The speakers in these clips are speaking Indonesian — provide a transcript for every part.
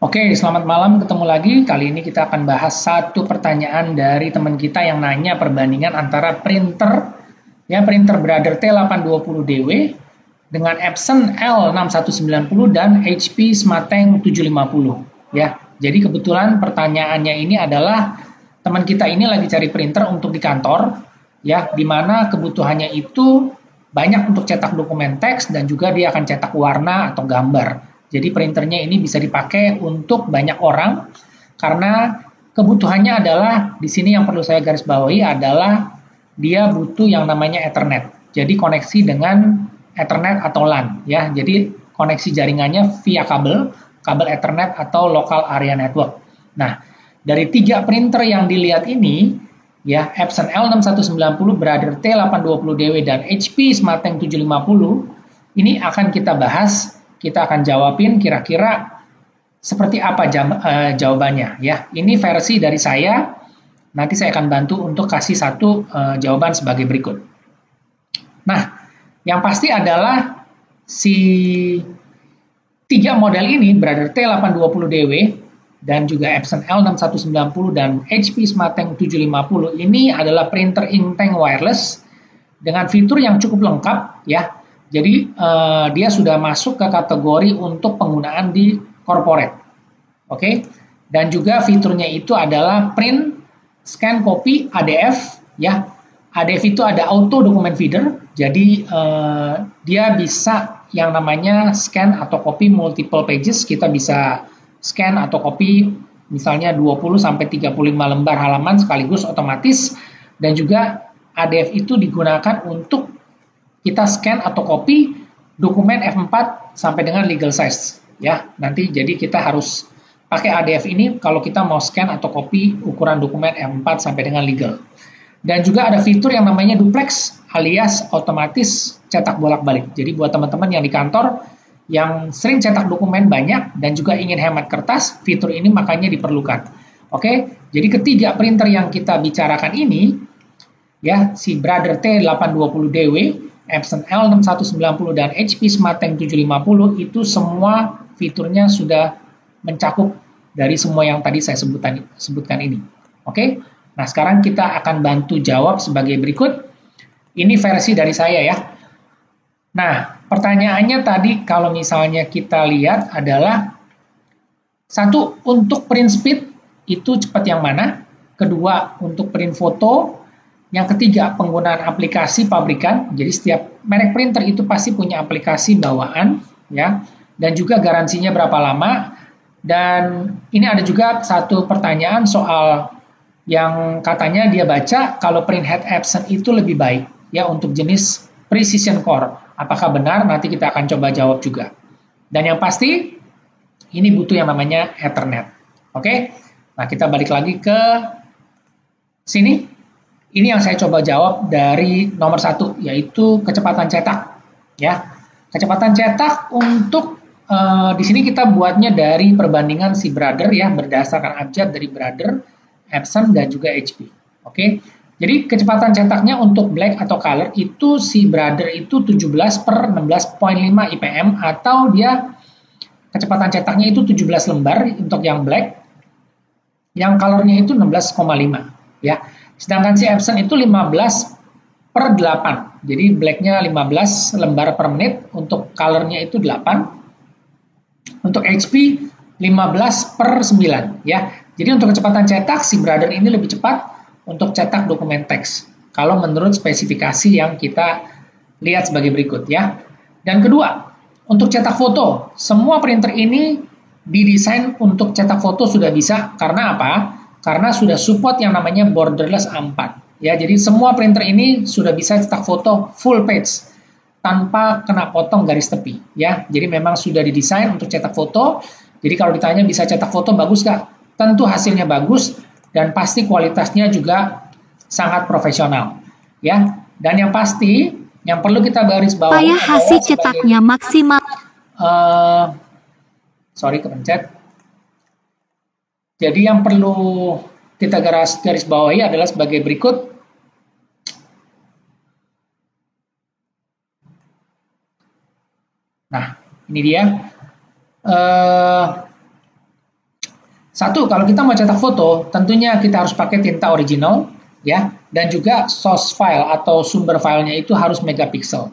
Oke, selamat malam. Ketemu lagi. Kali ini kita akan bahas satu pertanyaan dari teman kita yang nanya perbandingan antara printer Brother T820DW dengan Epson L6190 dan HP Smarttank 750. Ya, jadi kebetulan pertanyaannya ini adalah teman kita ini lagi cari printer untuk di kantor, ya, di mana kebutuhannya itu banyak untuk cetak dokumen teks dan juga dia akan cetak warna atau gambar. Jadi printernya ini bisa dipakai untuk banyak orang karena kebutuhannya adalah di sini yang perlu saya garis bawahi adalah dia butuh yang namanya Ethernet. Jadi koneksi dengan Ethernet atau LAN ya. Jadi koneksi jaringannya via kabel Ethernet atau local area network. Nah, dari 3 printer yang dilihat ini ya, Epson L6190, Brother T820DW dan HP Smarttank 750 ini akan kita bahas. Kita akan jawabin kira-kira seperti apa jawabannya ya. Ini versi dari saya. Nanti saya akan bantu untuk kasih satu jawaban sebagai berikut. Nah, yang pasti adalah si 3 model ini, Brother T820DW dan juga Epson L6190 dan HP Smarttank 750 ini adalah printer inktank wireless dengan fitur yang cukup lengkap ya. Jadi dia sudah masuk ke kategori untuk penggunaan di corporate. Oke. Dan juga fiturnya itu adalah print, scan, copy, ADF ya. ADF itu ada auto document feeder. Jadi dia bisa yang namanya scan atau copy multiple pages. Kita bisa scan atau copy misalnya 20 sampai 35 lembar halaman sekaligus otomatis, dan juga ADF itu digunakan untuk kita scan atau copy dokumen F4 sampai dengan legal size ya. Nanti jadi kita harus pakai ADF ini kalau kita mau scan atau copy ukuran dokumen F4 sampai dengan legal. Dan juga ada fitur yang namanya duplex alias otomatis cetak bolak-balik. Jadi buat teman-teman yang di kantor yang sering cetak dokumen banyak dan juga ingin hemat kertas, fitur ini makanya diperlukan. Oke, jadi ketiga printer yang kita bicarakan ini ya, si Brother T820DW, Epson L6190 dan HP Smarttank 750 itu semua fiturnya sudah mencakup dari semua yang tadi saya sebutkan ini. Oke, nah sekarang kita akan bantu jawab sebagai berikut. Ini versi dari saya ya. Nah, pertanyaannya tadi kalau misalnya kita lihat adalah satu, untuk print speed itu cepat yang mana? Kedua, untuk print foto. Yang ketiga, penggunaan aplikasi pabrikan. Jadi setiap merek printer itu pasti punya aplikasi bawaan ya. Dan juga garansinya berapa lama. Dan ini ada juga satu pertanyaan soal yang katanya dia baca kalau printhead Epson itu lebih baik ya untuk jenis precision core. Apakah benar? Nanti kita akan coba jawab juga. Dan yang pasti ini butuh yang namanya Ethernet. Oke? Nah, kita balik lagi ke sini. Ini yang saya coba jawab dari nomor 1, yaitu kecepatan cetak. Ya, kecepatan cetak untuk di sini kita buatnya dari perbandingan si Brother ya, berdasarkan abjad dari Brother, Epson dan juga HP. Oke, jadi kecepatan cetaknya untuk black atau color itu si Brother itu 17/16.5 IPM atau dia kecepatan cetaknya itu 17 lembar untuk yang black, yang colornya itu 16,5 ya. Sedangkan si Epson itu 15/8. Jadi blacknya 15 lembar per menit, untuk colornya itu 8. Untuk HP 15/9 ya. Jadi untuk kecepatan cetak si Brother ini lebih cepat untuk cetak dokumen teks. Kalau menurut spesifikasi yang kita lihat sebagai berikut ya. Dan kedua, untuk cetak foto, semua printer ini didesain untuk cetak foto sudah bisa. Karena apa? Karena sudah support yang namanya borderless A4 ya. Jadi semua printer ini sudah bisa cetak foto full page tanpa kena potong garis tepi ya. Jadi memang sudah didesain untuk cetak foto. Jadi kalau ditanya bisa cetak foto bagus nggak? Tentu hasilnya bagus dan pasti kualitasnya juga sangat profesional ya. Dan yang pasti yang perlu kita garis bawahi supaya hasil cetaknya maksimal. Kepencet. Jadi yang perlu kita garis bawahi adalah sebagai berikut. Nah, ini dia. Satu, kalau kita mau cetak foto, tentunya kita harus pakai tinta original, ya, dan juga source file atau sumber filenya itu harus megapiksel.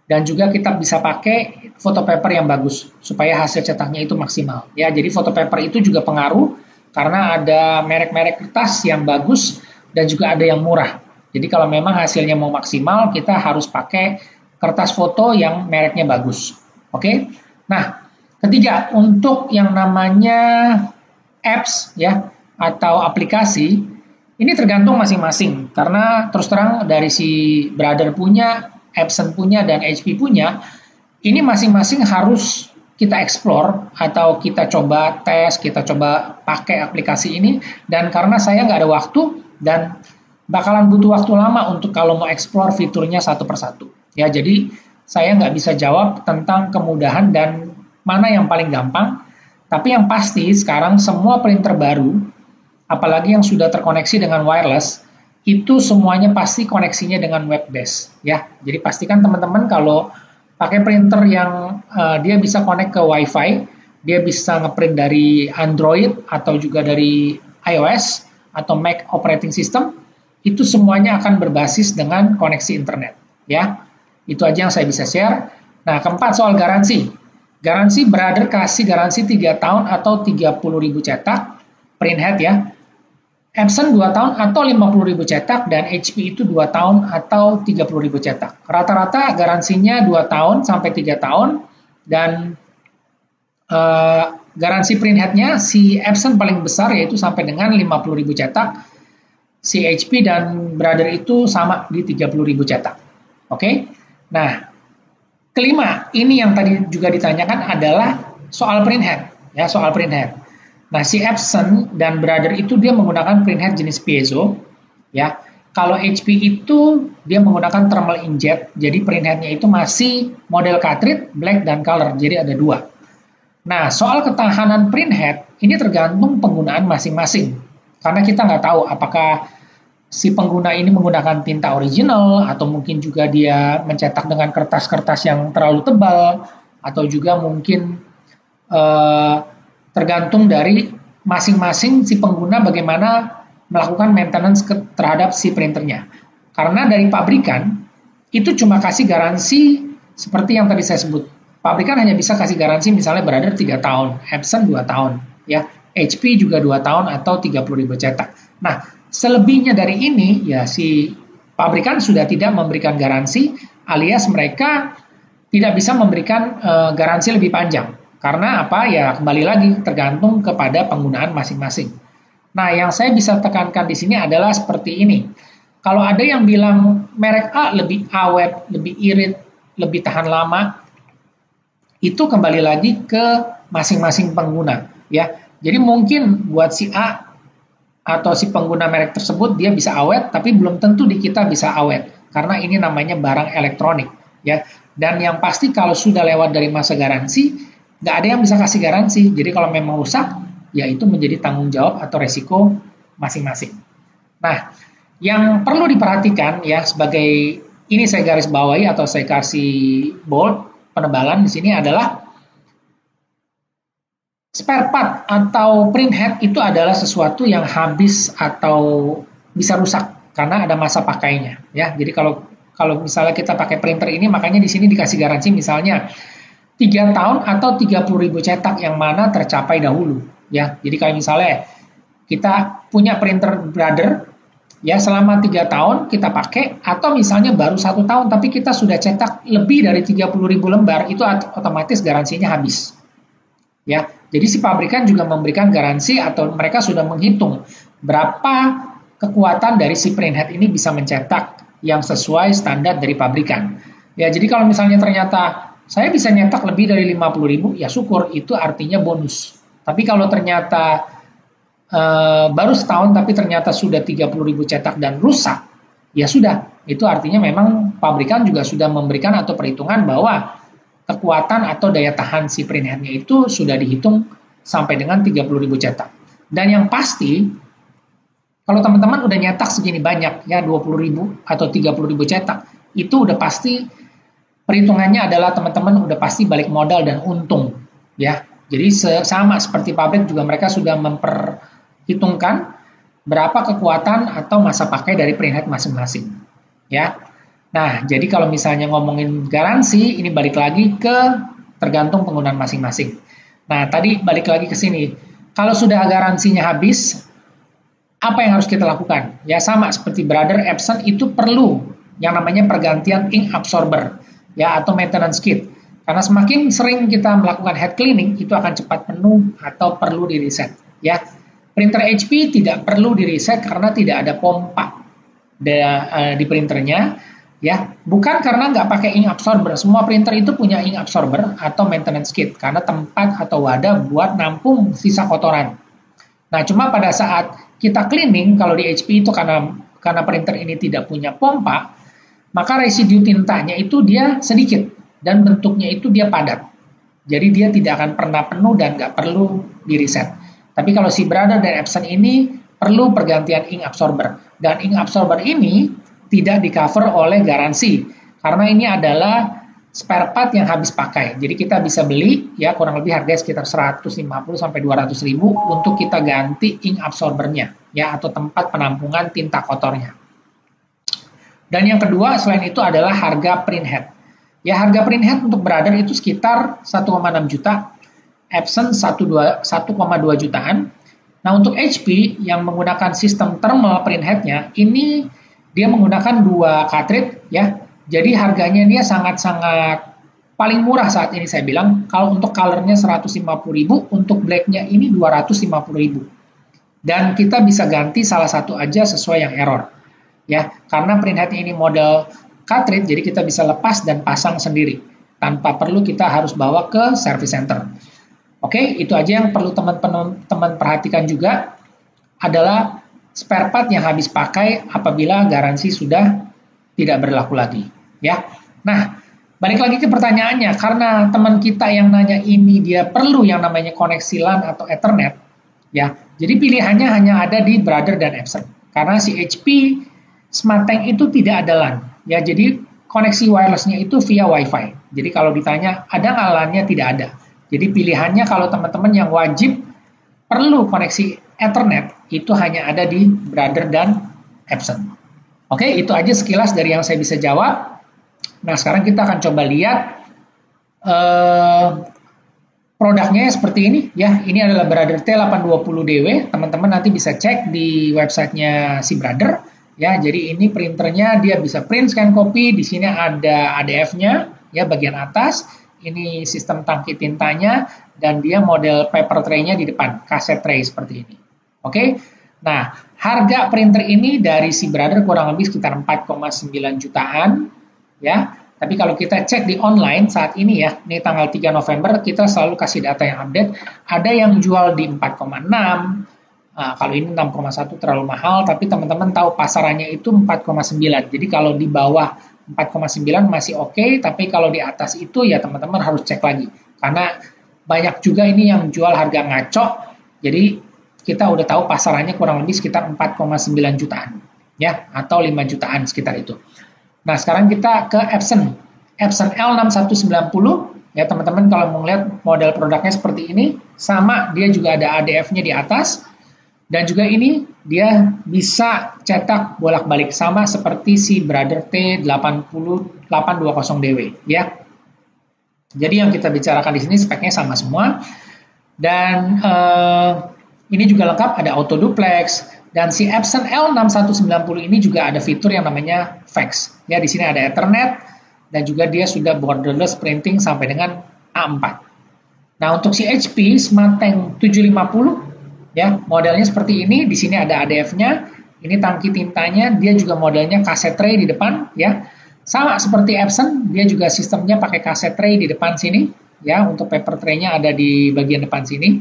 Dan juga kita bisa pakai photo paper yang bagus supaya hasil cetaknya itu maksimal. Ya, jadi photo paper itu juga pengaruh karena ada merek-merek kertas yang bagus dan juga ada yang murah. Jadi kalau memang hasilnya mau maksimal, kita harus pakai kertas foto yang mereknya bagus. Oke? Nah, ketiga, untuk yang namanya apps ya atau aplikasi, ini tergantung masing-masing karena terus terang dari si Brother punya, Epson punya, dan HP punya, ini masing-masing harus kita explore atau kita coba tes, kita coba pakai aplikasi ini, dan karena saya nggak ada waktu dan bakalan butuh waktu lama untuk kalau mau explore fiturnya satu persatu. Ya, jadi saya nggak bisa jawab tentang kemudahan dan mana yang paling gampang, tapi yang pasti sekarang semua printer baru, apalagi yang sudah terkoneksi dengan wireless, itu semuanya pasti koneksinya dengan web base ya. Jadi pastikan teman-teman kalau pakai printer yang dia bisa connect ke WiFi, dia bisa ngeprint dari Android atau juga dari iOS atau Mac operating system, itu semuanya akan berbasis dengan koneksi internet ya. Itu aja yang saya bisa share. Nah, keempat soal garansi. Garansi Brother kasih garansi 3 tahun atau 30.000 cetak printhead ya. Epson 2 tahun atau 50.000 cetak, dan HP itu 2 tahun atau 30.000 cetak. Rata-rata garansinya 2 tahun sampai 3 tahun, dan garansi printheadnya si Epson paling besar yaitu sampai dengan 50.000 cetak, si HP dan Brother itu sama di 30.000 cetak. Oke? Nah, kelima, ini yang tadi juga ditanyakan adalah soal printhead, ya, soal printhead. Nah, si Epson dan Brother itu dia menggunakan printhead jenis piezo, ya. Kalau HP itu dia menggunakan thermal inkjet, jadi printheadnya itu masih model cartridge, black dan color, jadi ada 2. Nah, soal ketahanan printhead ini tergantung penggunaan masing-masing, karena kita nggak tahu apakah si pengguna ini menggunakan tinta original atau mungkin juga dia mencetak dengan kertas-kertas yang terlalu tebal, atau juga mungkin tergantung dari masing-masing si pengguna bagaimana melakukan maintenance terhadap si printernya. Karena dari pabrikan itu cuma kasih garansi seperti yang tadi saya sebut. Pabrikan hanya bisa kasih garansi misalnya Brother 3 tahun, Epson 2 tahun, ya, HP juga 2 tahun atau 30.000 cetak. Nah, selebihnya dari ini ya si pabrikan sudah tidak memberikan garansi, alias mereka tidak bisa memberikan garansi lebih panjang. Karena apa? Ya kembali lagi tergantung kepada penggunaan masing-masing. Nah, yang saya bisa tekankan di sini adalah seperti ini. Kalau ada yang bilang merek A lebih awet, lebih irit, lebih tahan lama, itu kembali lagi ke masing-masing pengguna, ya. Jadi mungkin buat si A atau si pengguna merek tersebut dia bisa awet, tapi belum tentu di kita bisa awet, karena ini namanya barang elektronik, ya. Dan yang pasti kalau sudah lewat dari masa garansi, nggak ada yang bisa kasih garansi. Jadi kalau memang rusak, ya itu menjadi tanggung jawab atau resiko masing-masing. Nah, yang perlu diperhatikan ya sebagai ini saya garis bawahi atau saya kasih bold penebalan di sini adalah spare part atau printhead itu adalah sesuatu yang habis atau bisa rusak karena ada masa pakainya ya. Jadi kalau misalnya kita pakai printer ini, makanya di sini dikasih garansi misalnya 3 tahun atau 30.000 cetak yang mana tercapai dahulu ya. Jadi kalau misalnya kita punya printer Brother ya selama 3 tahun kita pakai, atau misalnya baru 1 tahun tapi kita sudah cetak lebih dari 30.000 lembar, itu otomatis garansinya habis ya. Jadi si pabrikan juga memberikan garansi atau mereka sudah menghitung berapa kekuatan dari si printhead ini bisa mencetak yang sesuai standar dari pabrikan ya. Jadi kalau misalnya ternyata saya bisa nyetak lebih dari 50.000, ya syukur, itu artinya bonus. Tapi kalau ternyata baru setahun tapi ternyata sudah 30.000 cetak dan rusak, ya sudah, itu artinya memang pabrikan juga sudah memberikan atau perhitungan bahwa kekuatan atau daya tahan si printheadnya itu sudah dihitung sampai dengan 30.000 cetak. Dan yang pasti, kalau teman-teman udah nyetak segini banyak, ya 20.000 atau 30.000 cetak, itu udah pasti perhitungannya adalah teman-teman udah pasti balik modal dan untung ya. Jadi sama seperti pabrik juga mereka sudah memperhitungkan berapa kekuatan atau masa pakai dari printhead masing-masing. Ya. Nah, jadi kalau misalnya ngomongin garansi, ini balik lagi ke tergantung penggunaan masing-masing. Nah, tadi balik lagi ke sini. Kalau sudah garansinya habis, apa yang harus kita lakukan? Ya sama seperti Brother, Epson itu perlu yang namanya pergantian ink absorber ya atau maintenance kit. Karena semakin sering kita melakukan head cleaning, itu akan cepat penuh atau perlu di reset. Ya, printer HP tidak perlu di reset karena tidak ada pompa di printernya. Ya, bukan karena nggak pakai ink absorber. Semua printer itu punya ink absorber atau maintenance kit karena tempat atau wadah buat nampung sisa kotoran. Nah, cuma pada saat kita cleaning, kalau di HP itu karena printer ini tidak punya pompa, maka residu tintanya itu dia sedikit. Dan bentuknya itu dia padat. Jadi dia tidak akan pernah penuh dan nggak perlu di reset. Tapi kalau si Brother dan Epson ini perlu pergantian ink absorber. Dan ink absorber ini tidak di cover oleh garansi. Karena ini adalah spare part yang habis pakai. Jadi kita bisa beli ya kurang lebih harganya sekitar 150-200 ribu untuk kita ganti ink absorbernya ya atau tempat penampungan tinta kotornya. Dan yang kedua selain itu adalah harga printhead. Ya, harga printhead untuk Brother itu sekitar 1,6 juta, Epson 1,2 jutaan. Nah, untuk HP yang menggunakan sistem thermal printheadnya, ini dia menggunakan 2 cartridge ya. Jadi harganya dia sangat-sangat paling murah saat ini saya bilang. Kalau untuk colornya 150.000, untuk blacknya ini 250.000. Dan kita bisa ganti salah satu aja sesuai yang error. Ya, karena printhead ini model cartridge, jadi kita bisa lepas dan pasang sendiri tanpa perlu kita harus bawa ke service center. Oke, itu aja yang perlu teman-teman perhatikan juga adalah spare part yang habis pakai apabila garansi sudah tidak berlaku lagi. Ya, nah balik lagi ke pertanyaannya, karena teman kita yang nanya ini dia perlu yang namanya koneksi LAN atau Ethernet, ya. Jadi pilihannya hanya ada di Brother dan Epson karena si HP SmartTank itu tidak ada LAN. Ya, jadi koneksi wirelessnya itu via Wi-Fi. Jadi kalau ditanya ada nggak LAN-nya, tidak ada. Jadi pilihannya kalau teman-teman yang wajib perlu koneksi Ethernet itu hanya ada di Brother dan Epson. Oke, itu aja sekilas dari yang saya bisa jawab. Nah, sekarang kita akan coba lihat produknya seperti ini. Ya, ini adalah Brother T820DW. Teman-teman nanti bisa cek di websitenya si Brother. Ya, jadi ini printernya dia bisa print, scan, copy. Di sini ada ADF-nya, ya bagian atas. Ini sistem tangki tintanya dan dia model paper tray-nya di depan, kaset tray seperti ini. Oke. Nah, harga printer ini dari si Brother kurang lebih sekitar 4,9 jutaan, ya. Tapi kalau kita cek di online saat ini ya, ini tanggal 3 November kita selalu kasih data yang update. Ada yang jual di 4,6. Nah, kalau ini 6,1 terlalu mahal, tapi teman-teman tahu pasarannya itu 4,9. Jadi kalau di bawah 4,9 masih oke, tapi kalau di atas itu ya teman-teman harus cek lagi. Karena banyak juga ini yang jual harga ngaco, jadi kita udah tahu pasarannya kurang lebih sekitar 4,9 jutaan. Ya, atau 5 jutaan sekitar itu. Nah, sekarang kita ke Epson. Epson L6190, ya teman-teman kalau mau lihat model produknya seperti ini, sama dia juga ada ADF-nya di atas. Dan juga ini dia bisa cetak bolak-balik sama seperti si Brother T820DW ya. Jadi yang kita bicarakan di sini speknya sama semua. Dan ini juga lengkap, ada auto duplex. Dan si Epson L6190 ini juga ada fitur yang namanya fax. Ya, di sini ada Ethernet dan juga dia sudah borderless printing sampai dengan A4. Nah, untuk si HP SmartTank 750 ya, modelnya seperti ini. Di sini ada ADF-nya. Ini tangki tintanya, dia juga modelnya kaset tray di depan ya. Sama seperti Epson, dia juga sistemnya pakai kaset tray di depan sini ya. Untuk paper tray-nya ada di bagian depan sini.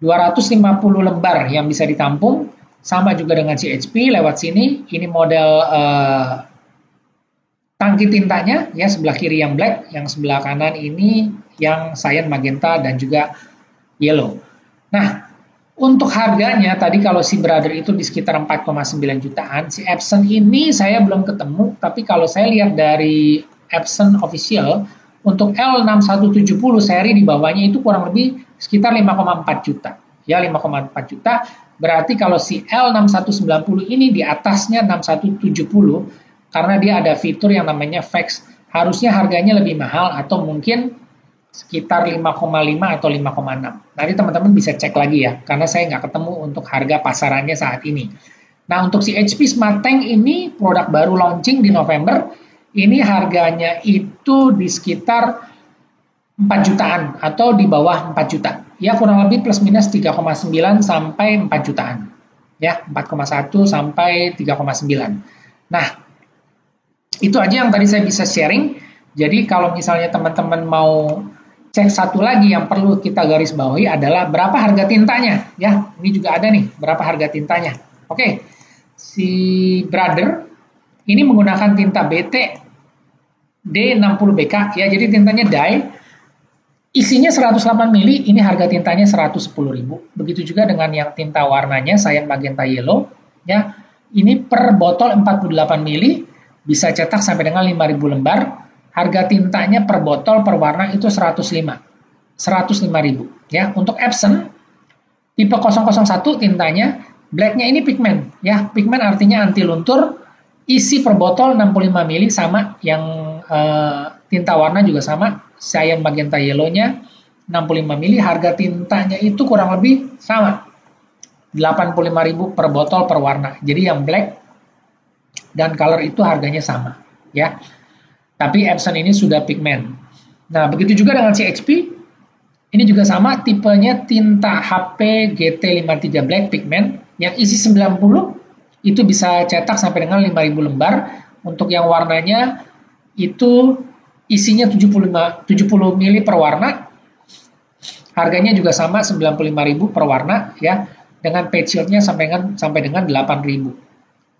250 lembar yang bisa ditampung. Sama juga dengan si HP lewat sini. Ini model tangki tintanya ya, sebelah kiri yang black, yang sebelah kanan ini yang cyan, magenta dan juga yellow. Nah, untuk harganya tadi kalau si Brother itu di sekitar 4,9 jutaan, si Epson ini saya belum ketemu, tapi kalau saya lihat dari Epson official Untuk L6170 seri di bawahnya itu kurang lebih sekitar 5,4 juta. Ya, 5,4 juta. Berarti kalau si L6190 ini di atasnya 6170, karena dia ada fitur yang namanya fax, harusnya harganya lebih mahal atau mungkin sekitar 5,5 atau 5,6. Nanti teman-teman bisa cek lagi ya, karena saya nggak ketemu untuk harga pasarannya saat ini. Nah, untuk si HP Smart Tank ini produk baru launching di November, ini harganya itu di sekitar 4 jutaan atau di bawah 4 juta. Ya, kurang lebih plus minus 3,9 sampai 4 jutaan. Ya, 4,1 sampai 3,9. Nah, itu aja yang tadi saya bisa sharing. Jadi kalau misalnya teman-teman mau cek satu lagi yang perlu kita garis bawahi adalah berapa harga tintanya. Ya, ini juga ada nih, berapa harga tintanya. Oke, si Brother ini menggunakan tinta BT D60BK, ya, jadi tintanya dye. Isinya 108 mili, ini harga tintanya 110.000. Begitu juga dengan yang tinta warnanya Cyan Magenta Yellow, ya. Ini per botol 48 mili, bisa cetak sampai dengan 5.000 lembar. Harga tintanya per botol per warna itu 105.000, ya. Untuk Epson tipe 001 tintanya, blacknya ini pigmen, ya. Pigmen artinya anti luntur. Isi per botol 65 mili sama, yang tinta warna juga sama, Cyan Magenta Yellow-nya 65 mili, harga tintanya itu kurang lebih sama, 85.000 per botol per warna. Jadi yang black dan color itu harganya sama, ya. Tapi Epson ini sudah pigmen. Nah, begitu juga dengan si HP, ini juga sama, tipenya tinta HP GT53 Black pigmen, yang isi 90, itu bisa cetak sampai dengan 5.000 lembar. Untuk yang warnanya itu isinya 70 mili per warna. Harganya juga sama 95.000 per warna, ya. Dengan page yield-nya sampai dengan 8.000.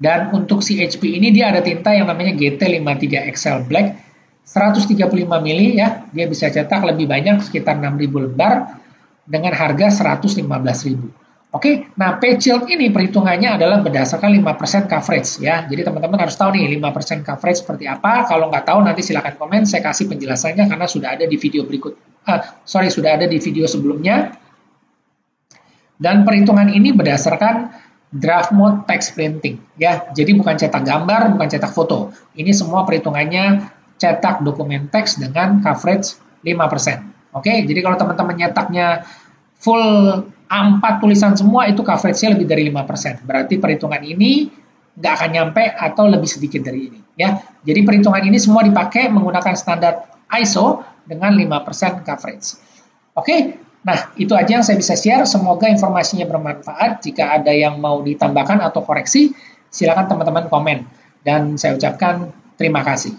Dan untuk si HP ini dia ada tinta yang namanya GT53 XL Black 135 mili, ya. Dia bisa cetak lebih banyak sekitar 6.000 lembar dengan harga 115.000. Oke, nah page yield ini perhitungannya adalah berdasarkan 5% coverage, ya. Jadi teman-teman harus tahu nih 5% coverage seperti apa. Kalau nggak tahu nanti silahkan komen, saya kasih penjelasannya karena sudah ada di video sudah ada di video sebelumnya. Dan perhitungan ini berdasarkan draft mode text printing, ya. Jadi bukan cetak gambar, bukan cetak foto. Ini semua perhitungannya cetak dokumen teks dengan coverage 5%. Oke, jadi kalau teman-teman nyetaknya full A4 tulisan semua, itu coverage-nya lebih dari 5%. Berarti perhitungan ini nggak akan nyampe atau lebih sedikit dari ini, ya. Jadi perhitungan ini semua dipakai menggunakan standar ISO dengan 5% coverage. Oke, nah itu aja yang saya bisa share. Semoga informasinya bermanfaat. Jika ada yang mau ditambahkan atau koreksi, silakan teman-teman komen. Dan saya ucapkan terima kasih.